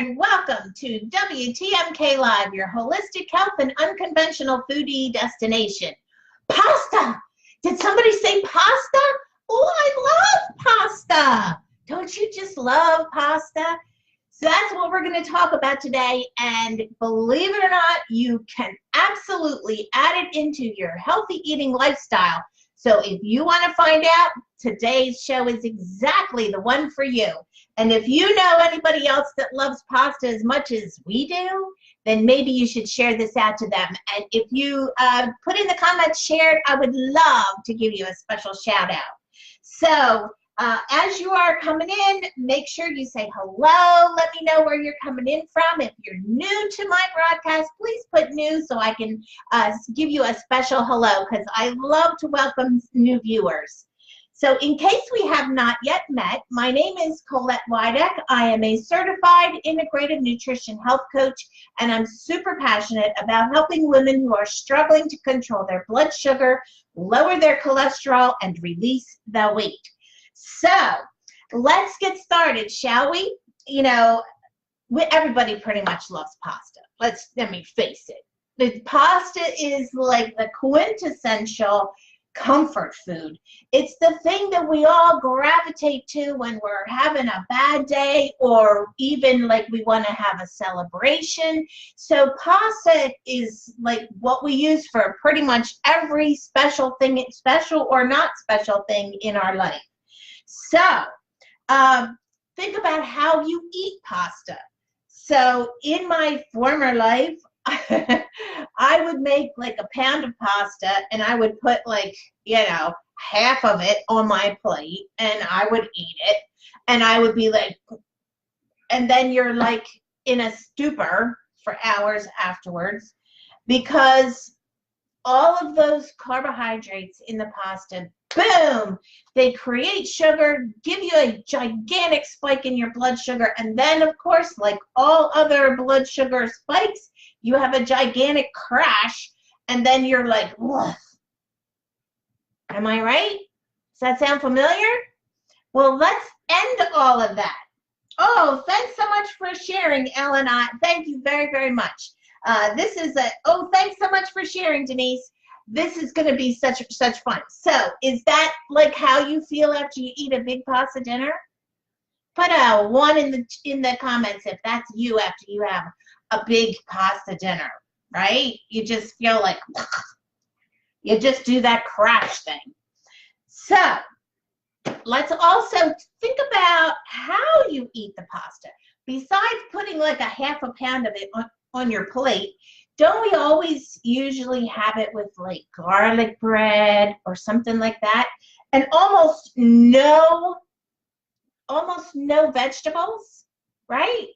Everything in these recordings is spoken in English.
and welcome to WTMK Live, your holistic health and unconventional foodie destination. Pasta! Did somebody say pasta? Oh, I love pasta! Don't you just love pasta? So that's what we're going to talk about today, and believe it or not, you can absolutely add it into your healthy eating lifestyle. So if you want to find out, today's show is exactly the one for you. And if you know anybody else that loves pasta as much as we do, then maybe you should share this out to them. And if you put in the comments shared, I would love to give you a special shout out. So as you are coming in, make sure you say hello. Let me know where you're coming in from. If you're new to my broadcast, please put new so I can give you a special hello, because I love to welcome new viewers. So in case we have not yet met, my name is Colette Wideck. I am a certified integrative nutrition health coach, and I'm super passionate about helping women who are struggling to control their blood sugar, lower their cholesterol, and release the weight. So let's get started, shall we? You know, everybody pretty much loves pasta. Let me face it. The pasta is like the quintessential comfort food. It's the thing that we all gravitate to when we're having a bad day, or even like we want to have a celebration. So pasta is like what we use for pretty much every special thing, special or not special thing in our life. So think about how you eat pasta. So in my former life, I would make like a pound of pasta, and I would put like, you know, half of it on my plate, and I would eat it, and I would be like, and then you're like in a stupor for hours afterwards, because all of those carbohydrates in the pasta, boom, they create sugar, give you a gigantic spike in your blood sugar, and then of course, like all other blood sugar spikes, you have a gigantic crash, and then you're like, woof. Am I right? Does that sound familiar? Well, let's end all of that. Oh, thanks so much for sharing, Ellen. Thank you very, very much. Thanks so much for sharing, Denise. This is going to be such fun. So, is that like how you feel after you eat a big pasta dinner? Put a 1 in the comments if that's you after you have a big pasta dinner, right? You just feel like you just do that crash thing. So let's also think about how you eat the pasta. Besides putting like a half a pound of it on your plate, don't we always usually have it with like garlic bread or something like that, and almost no vegetables, right?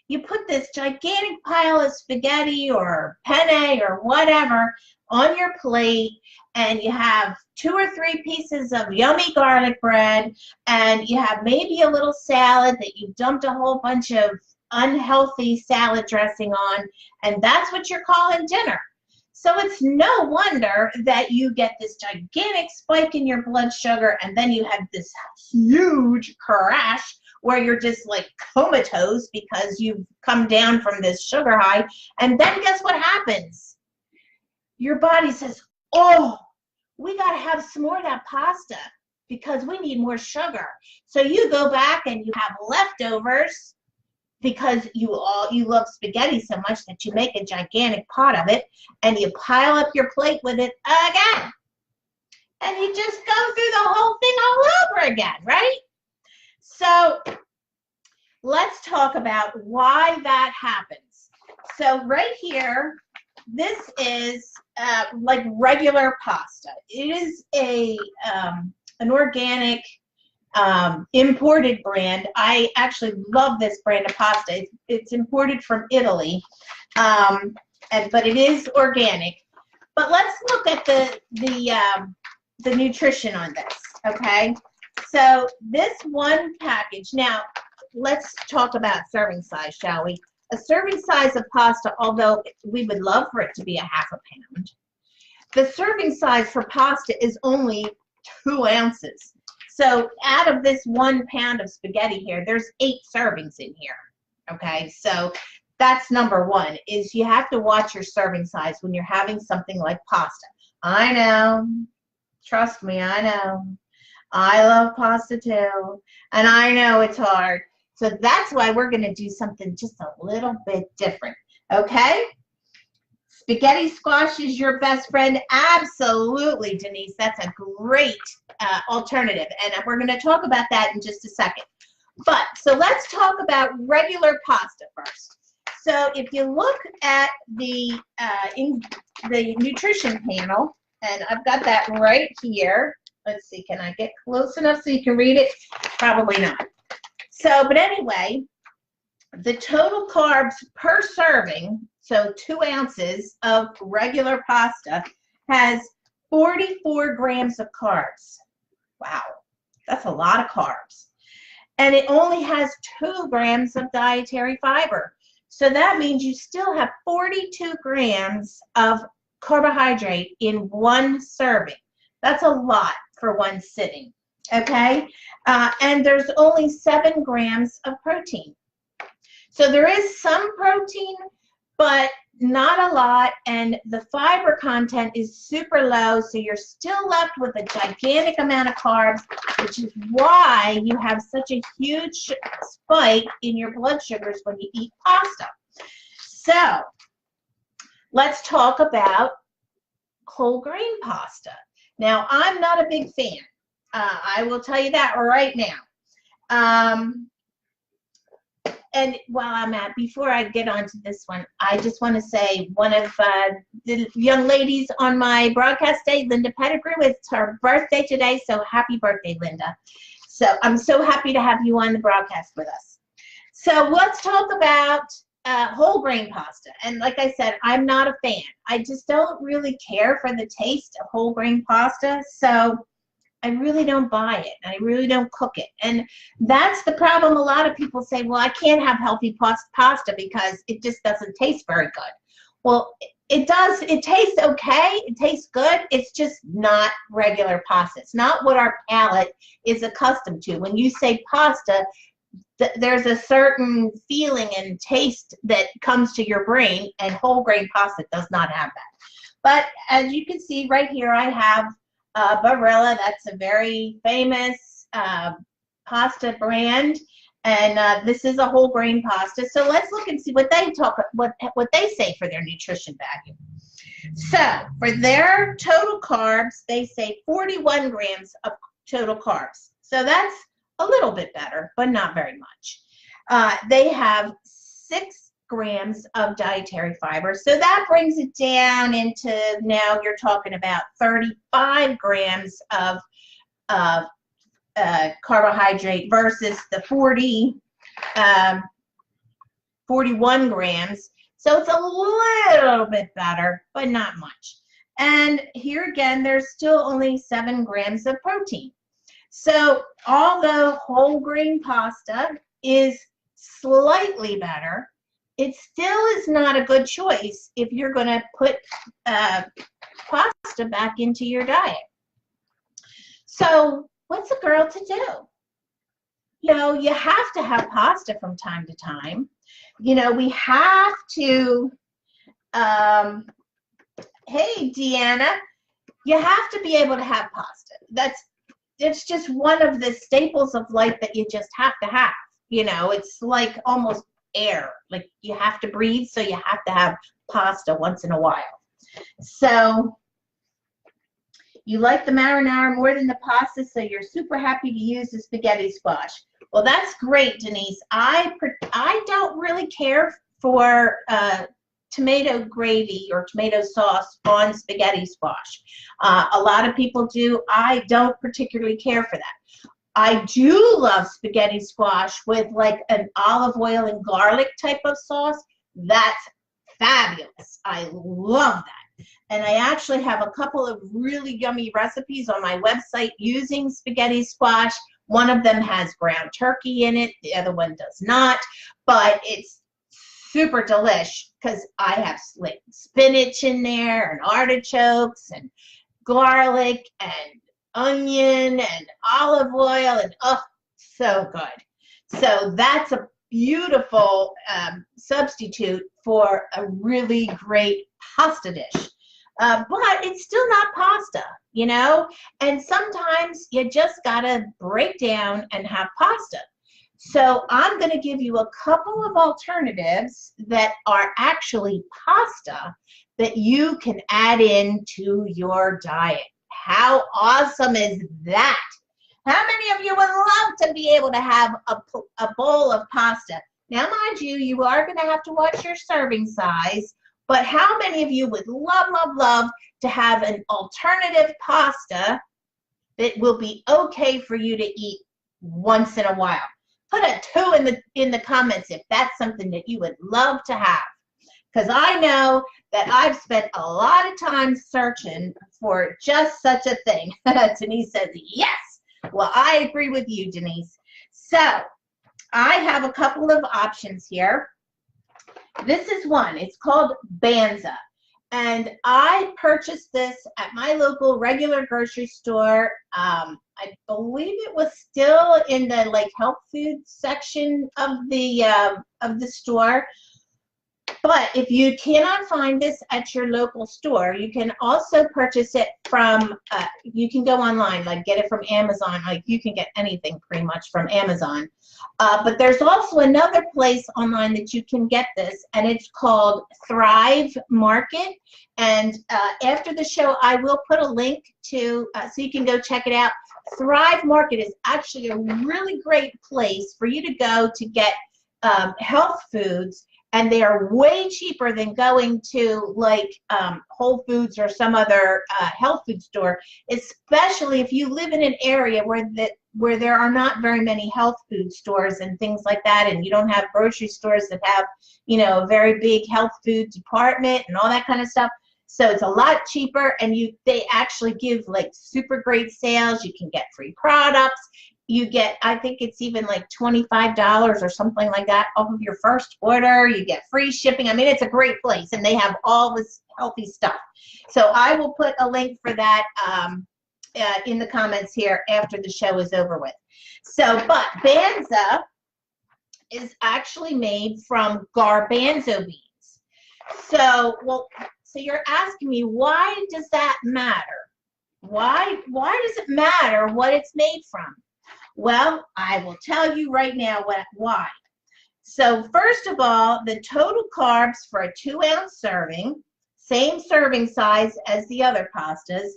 You put this gigantic pile of spaghetti or penne or whatever on your plate, and you have 2 or 3 pieces of yummy garlic bread, and you have maybe a little salad that you dumped a whole bunch of unhealthy salad dressing on, and that's what you're calling dinner. So it's no wonder that you get this gigantic spike in your blood sugar, and then you have this huge crash where you're just like comatose because you've come down from this sugar high. And then guess what happens? Your body says, oh, we got to have some more of that pasta because we need more sugar. So you go back and you have leftovers because you love spaghetti so much that you make a gigantic pot of it, and you pile up your plate with it again. And you just go through the whole thing all over again, right? So let's talk about why that happens. So right here, this is like regular pasta. It is an organic imported brand. I actually love this brand of pasta. It's imported from Italy, but it is organic. But let's look at the nutrition on this, okay? So this one package, now let's talk about serving size, shall we? A serving size of pasta, although we would love for it to be a half a pound, the serving size for pasta is only 2 ounces. So out of this 1 pound of spaghetti here, there's 8 servings in here. Okay, so that's number one, is you have to watch your serving size when you're having something like pasta. I know, trust me, I know. I love pasta too, and I know it's hard. So that's why we're going to do something just a little bit different, okay? Spaghetti squash is your best friend. Absolutely, Denise. That's a great alternative, and we're going to talk about that in just a second. But, so let's talk about regular pasta first. So if you look at the nutrition panel, and I've got that right here. Let's see, can I get close enough so you can read it? Probably not. So, but anyway, the total carbs per serving, so 2 ounces of regular pasta, has 44 grams of carbs. Wow, that's a lot of carbs. And it only has 2 grams of dietary fiber. So that means you still have 42 grams of carbohydrate in one serving. That's a lot for one sitting, okay? And there's only 7 grams of protein. So there is some protein, but not a lot, and the fiber content is super low, so you're still left with a gigantic amount of carbs, which is why you have such a huge spike in your blood sugars when you eat pasta. So let's talk about whole grain pasta. Now, I'm not a big fan. I will tell you that right now. And while I'm at, before I get on to this one, I just want to say one of the young ladies on my broadcast day, Linda Pettigrew, it's her birthday today, so happy birthday, Linda. So I'm so happy to have you on the broadcast with us. So let's talk about whole grain pasta. And like I said, I'm not a fan. I just don't really care for the taste of whole grain pasta, so I really don't buy it. I really don't cook it. And that's the problem. A lot of people say, well, I can't have healthy pasta because it just doesn't taste very good. Well, it does. It tastes okay. It tastes good. It's just not regular pasta. It's not what our palate is accustomed to. When you say pasta, there's a certain feeling and taste that comes to your brain, and whole grain pasta does not have that. But as you can see right here, I have Barilla. That's a very famous pasta brand, and this is a whole grain pasta. So let's look and see what they say for their nutrition value. So for their total carbs, they say 41 grams of total carbs. So that's a little bit better, but not very much. They have 6 grams of dietary fiber. So that brings it down into, now you're talking about 35 grams of carbohydrate versus the 41 grams. So it's a little bit better, but not much. And here again, there's still only 7 grams of protein. So although whole grain pasta is slightly better, it still is not a good choice if you're going to put pasta back into your diet. So what's a girl to do? You know, you have to have pasta from time to time. You know, we have to, hey, Deanna, you have to be able to have pasta. It's just one of the staples of life that you just have to have. You know, it's like almost air. Like you have to breathe, so you have to have pasta once in a while. So you like the marinara more than the pasta, so you're super happy to use the spaghetti squash. Well, that's great, Denise. I don't really care for tomato gravy or tomato sauce on spaghetti squash. A lot of people do. I don't particularly care for that. I do love spaghetti squash with like an olive oil and garlic type of sauce. That's fabulous. I love that. And I actually have a couple of really yummy recipes on my website using spaghetti squash. One of them has ground turkey in it. The other one does not. But it's super delish because I have like spinach in there and artichokes and garlic and onion and olive oil, and oh, so good. So that's beautiful substitute for a really great pasta dish. But it's still not pasta, you know? And sometimes you just gotta break down and have pasta. So I'm gonna give you a couple of alternatives that are actually pasta that you can add into your diet. How awesome is that? How many of you would love to be able to have a bowl of pasta? Now, mind you, you are going to have to watch your serving size, but how many of you would love, love, love to have an alternative pasta that will be okay for you to eat once in a while? Put a 2 in the comments if that's something that you would love to have. Because I know that I've spent a lot of time searching for just such a thing. Denise says, yes. Well, I agree with you, Denise. So I have a couple of options here. This is one. It's called Banza. And I purchased this at my local regular grocery store. I believe it was still in the like health food section of the store. But if you cannot find this at your local store, you can also purchase it from, you can go online, like get it from Amazon. Like you can get anything pretty much from Amazon. But there's also another place online that you can get this, and it's called Thrive Market. And after the show, I will put a link to, so you can go check it out. Thrive Market is actually a really great place for you to go to get health foods. And they are way cheaper than going to like Whole Foods or some other health food store, especially if you live in an area where there are not very many health food stores and things like that, and you don't have grocery stores that have, you know, a very big health food department and all that kind of stuff. So it's a lot cheaper, and they actually give like super great sales. You can get free products. You get, I think it's even like $25 or something like that off of your first order. You get free shipping. I mean, it's a great place, and they have all this healthy stuff. So I will put a link for that in the comments here after the show is over with. So, but Banza is actually made from garbanzo beans. So, well, so you're asking me, why does that matter? Why does it matter what it's made from? Well, I will tell you right now why. So first of all, the total carbs for a 2-ounce serving, same serving size as the other pastas,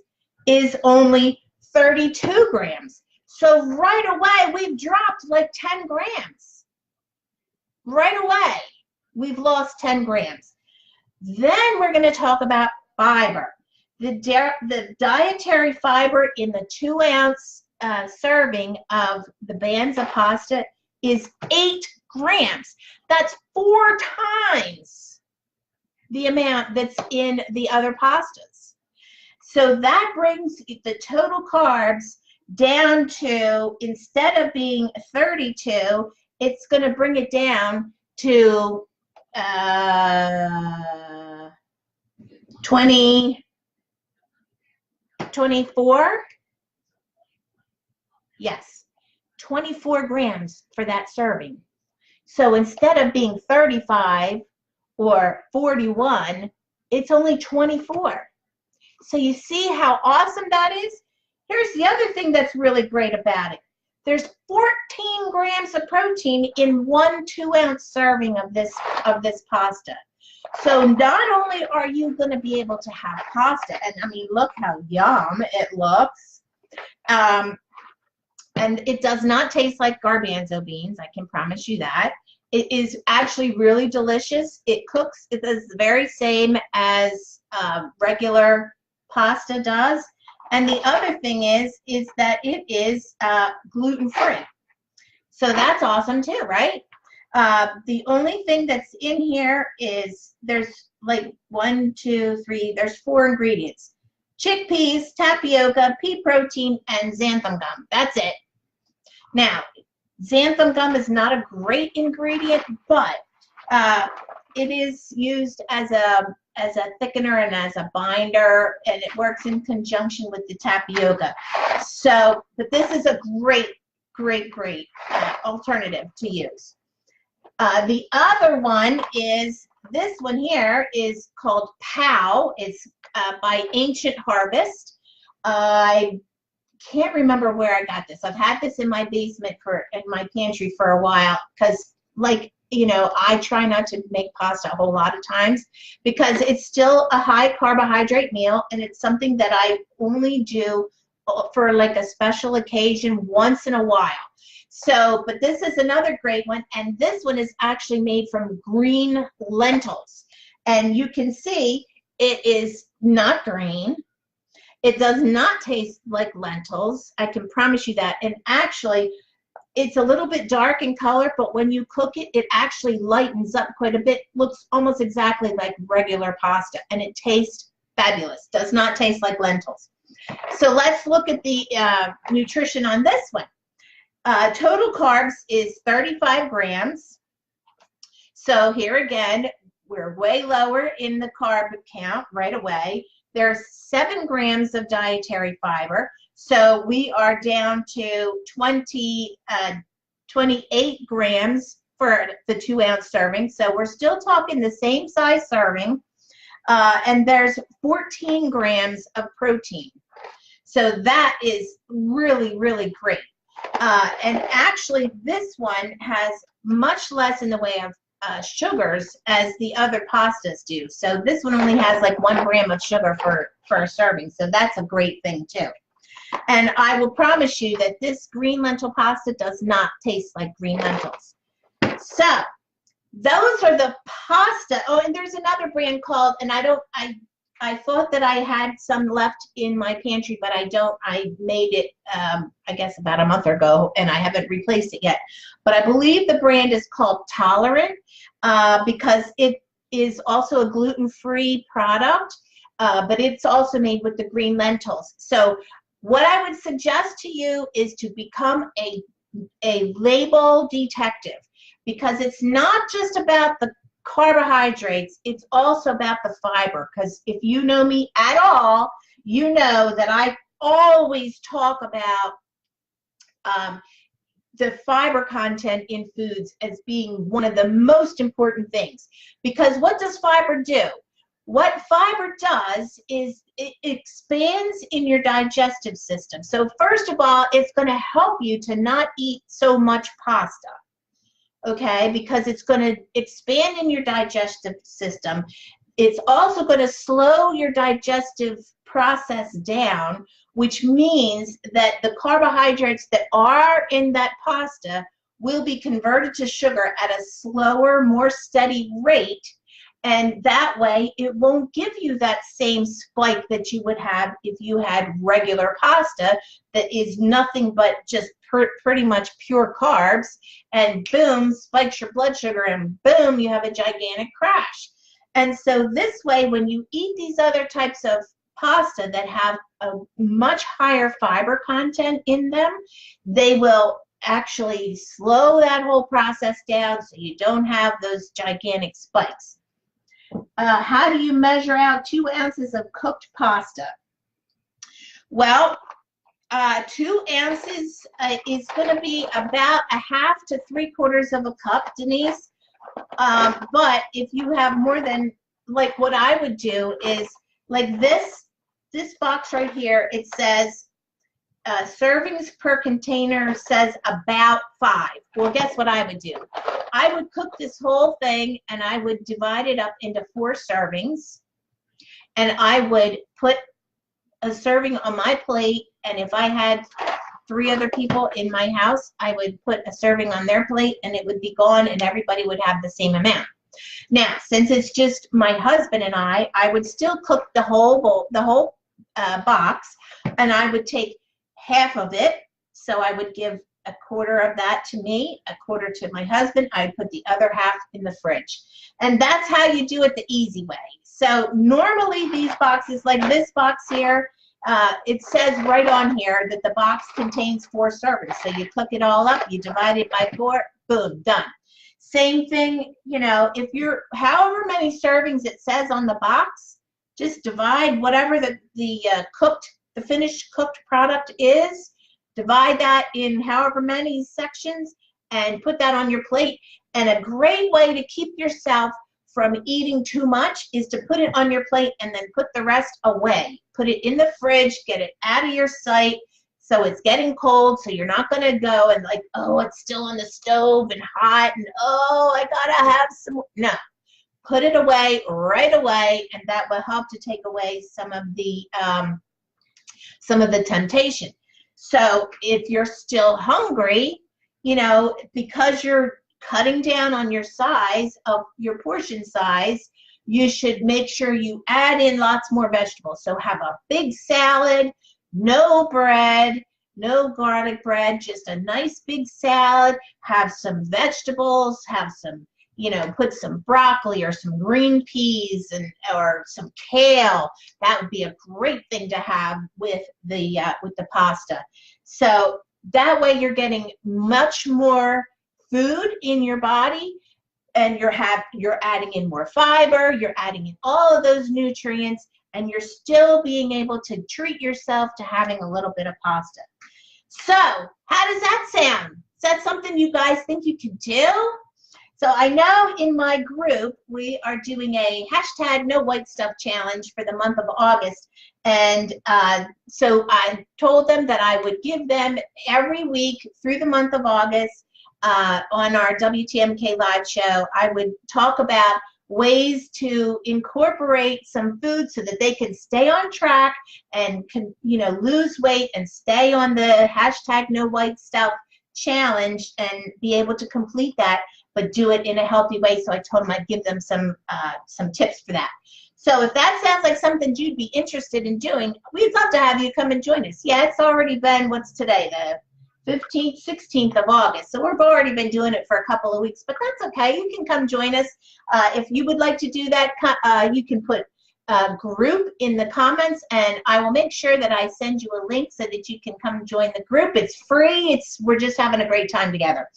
is only 32 grams. So right away, we've dropped like 10 grams. Right away, we've lost 10 grams. Then we're going to talk about fiber. The dietary fiber in the 2-ounce serving of the Banza pasta is 8 grams. That's 4 times the amount that's in the other pastas. So that brings the total carbs down to, instead of being 32, it's going to bring it down to 24. Yes, 24 grams for that serving. So instead of being 35 or 41, it's only 24. So you see how awesome that is? Here's the other thing that's really great about it. There's 14 grams of protein in 1 2-ounce serving of this pasta. So not only are you going to be able to have pasta, and I mean, look how yum it looks. And it does not taste like garbanzo beans, I can promise you that. It is actually really delicious. It cooks, it is the very same as regular pasta does. And the other thing is that it is gluten-free. So that's awesome too, right? The only thing that's in here is there's like 1, 2, 3, there's 4 ingredients. Chickpeas, tapioca, pea protein, and xanthan gum. That's it. Now, xanthan gum is not a great ingredient, but it is used as a thickener and as a binder, and it works in conjunction with the tapioca. So, but this is a great alternative to use. The other one is, this one here is called POW. It's by Ancient Harvest. I can't remember where I got this. I've had this in my basement in my pantry for a while because, like, you know, I try not to make pasta a whole lot of times because it's still a high carbohydrate meal, and it's something that I only do for like a special occasion once in a while. So, but this is another great one, and this one is actually made from green lentils. And you can see it is not green. It does not taste like lentils. I can promise you that. And actually, it's a little bit dark in color, but when you cook it, it actually lightens up quite a bit. Looks almost exactly like regular pasta, and it tastes fabulous. Does not taste like lentils. So let's look at the nutrition on this one. Total carbs is 35 grams. So here again, we're way lower in the carb count right away. There's 7 grams of dietary fiber. So we are down to 28 grams for the 2-ounce serving. So we're still talking the same size serving. And there's 14 grams of protein. So that is really, really great. And actually, this one has much less in the way of sugars as the other pastas do. So this one only has like 1 gram of sugar for a serving. So that's a great thing too. And I will promise you that this green lentil pasta does not taste like green lentils. So those are the pasta. Oh, and there's another brand called, and I thought that I had some left in my pantry, but I don't. I made it, I guess, about a month ago, and I haven't replaced it yet. But I believe the brand is called Tolerant because it is also a gluten-free product, but it's also made with the green lentils. So what I would suggest to you is to become a label detective, because it's not just about the carbohydrates, it's also about the fiber. Because if you know me at all, you know that I always talk about the fiber content in foods as being one of the most important things. Because what does fiber do? What fiber does is it expands in your digestive system. So first of all, it's going to help you to not eat so much pasta. Okay, because it's going to expand in your digestive system. It's also going to slow your digestive process down, which means that the carbohydrates that are in that pasta will be converted to sugar at a slower, more steady rate. And that way, it won't give you that same spike that you would have if you had regular pasta that is nothing but just pretty much pure carbs, and boom, spikes your blood sugar, and boom, you have a gigantic crash. And so this way, when you eat these other types of pasta that have a much higher fiber content in them, they will actually slow that whole process down so you don't have those gigantic spikes. How do you measure out 2 ounces of cooked pasta? Well, 2 ounces is going to be about 1/2 to 3/4 of a cup, Denise. But if you have more than, like what I would do is, like this box right here, it says servings per container says about 5. Well, guess what I would do? I would cook this whole thing, and I would divide it up into 4 servings, and I would put a serving on my plate, and if I had 3 other people in my house, I would put a serving on their plate, and it would be gone, and everybody would have the same amount. Now, since it's just my husband and I would still cook the whole bowl, the whole box, and I would take half of it. So I would give 1/4 of that to me, 1/4 to my husband. I'd put the other half in the fridge. And that's how you do it the easy way. So normally these boxes, like this box here, it says right on here that the box contains 4 servings. So you cook it all up, you divide it by 4, boom, done. Same thing, you know, if you're, however many servings it says on the box, just divide whatever the finished cooked product is, divide that in however many sections, and put that on your plate. And a great way to keep yourself from eating too much is to put it on your plate and then put the rest away. Put it in the fridge, get it out of your sight so it's getting cold, so you're not going to go and like, oh, it's still on the stove and hot and oh, I got to have some more. No. Put it away right away, and that will help to take away some of the temptation. So if you're still hungry, you know, because you're cutting down on your size of your portion size, you should make sure you add in lots more vegetables. So have a big salad, no bread, no garlic bread, just a nice big salad, have some vegetables, have some, you know, put some broccoli or some green peas or some kale. That would be a great thing to have with the pasta. So that way you're getting much more food in your body, and you're adding in more fiber, you're adding in all of those nutrients, and you're still being able to treat yourself to having a little bit of pasta. So how does that sound? Is that something you guys think you can do? So I know in my group, we are doing a hashtag no white stuff challenge for the month of August. And so I told them that I would give them every week through the month of August on our WTMK Live show. I would talk about ways to incorporate some food so that they can stay on track and can, you know, lose weight and stay on the hashtag no white stuff challenge and be able to complete that, but do it in a healthy way. So I told them I'd give them some tips for that. So if that sounds like something you'd be interested in doing, we'd love to have you come and join us. Yeah, it's already been, what's today, the 15th, 16th of August. So we've already been doing it for a couple of weeks, but that's okay. You can come join us. If you would like to do that, you can put group in the comments, and I will make sure that I send you a link so that you can come join the group. It's free. We're just having a great time together.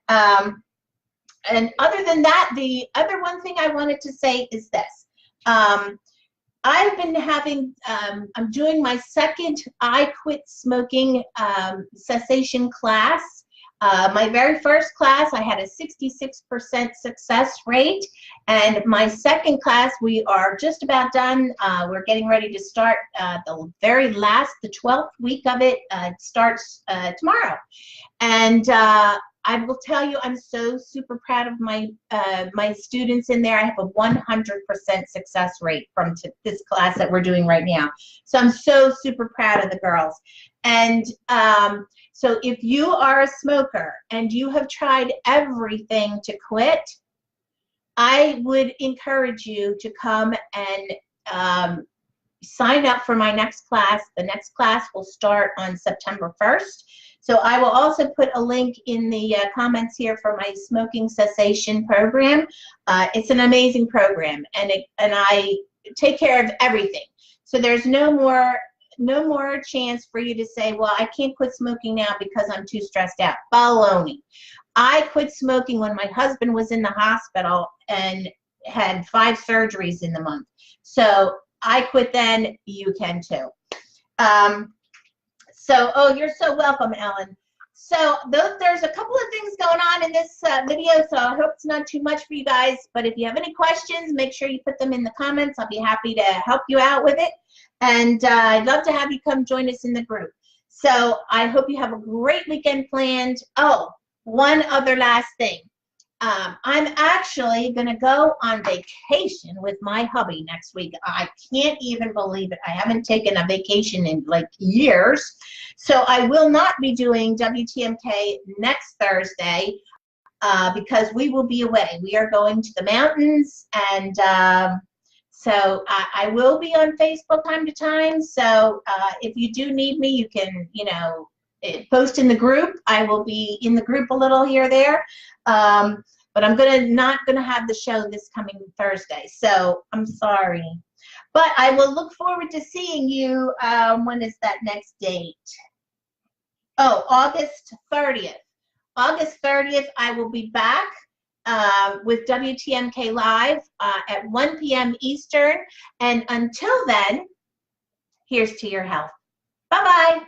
And other than that, the other one thing I wanted to say is this. I've been having, I'm doing my second I Quit Smoking cessation class. My very first class, I had a 66% success rate. And my second class, we are just about done. We're getting ready to start the very last, the 12th week of it starts tomorrow. And I will tell you, I'm so super proud of my my students in there. I have a 100% success rate from this class that we're doing right now. So I'm so super proud of the girls. And so if you are a smoker and you have tried everything to quit, I would encourage you to come and sign up for my next class. The next class will start on September 1st. So I will also put a link in the comments here for my smoking cessation program. It's an amazing program, and I take care of everything. So there's no more chance for you to say, well, I can't quit smoking now because I'm too stressed out. Baloney. I quit smoking when my husband was in the hospital and had 5 surgeries in the month. So I quit then, you can too. So, oh, you're so welcome, Ellen. So there's a couple of things going on in this video, so I hope it's not too much for you guys. But if you have any questions, make sure you put them in the comments. I'll be happy to help you out with it. And I'd love to have you come join us in the group. So I hope you have a great weekend planned. Oh, one other last thing. I'm actually going to go on vacation with my hubby next week. I can't even believe it. I haven't taken a vacation in like years. So I will not be doing WTMK next Thursday because we will be away. We are going to the mountains, and so I will be on Facebook time to time. So if you do need me, you can, you know, post in the group. I will be in the group a little here or there. But I'm not gonna have the show this coming Thursday, so I'm sorry. But I will look forward to seeing you. When is that next date? Oh, August 30th. August 30th, I will be back with WTMK Live at 1 p.m. Eastern. And until then, here's to your health. Bye-bye.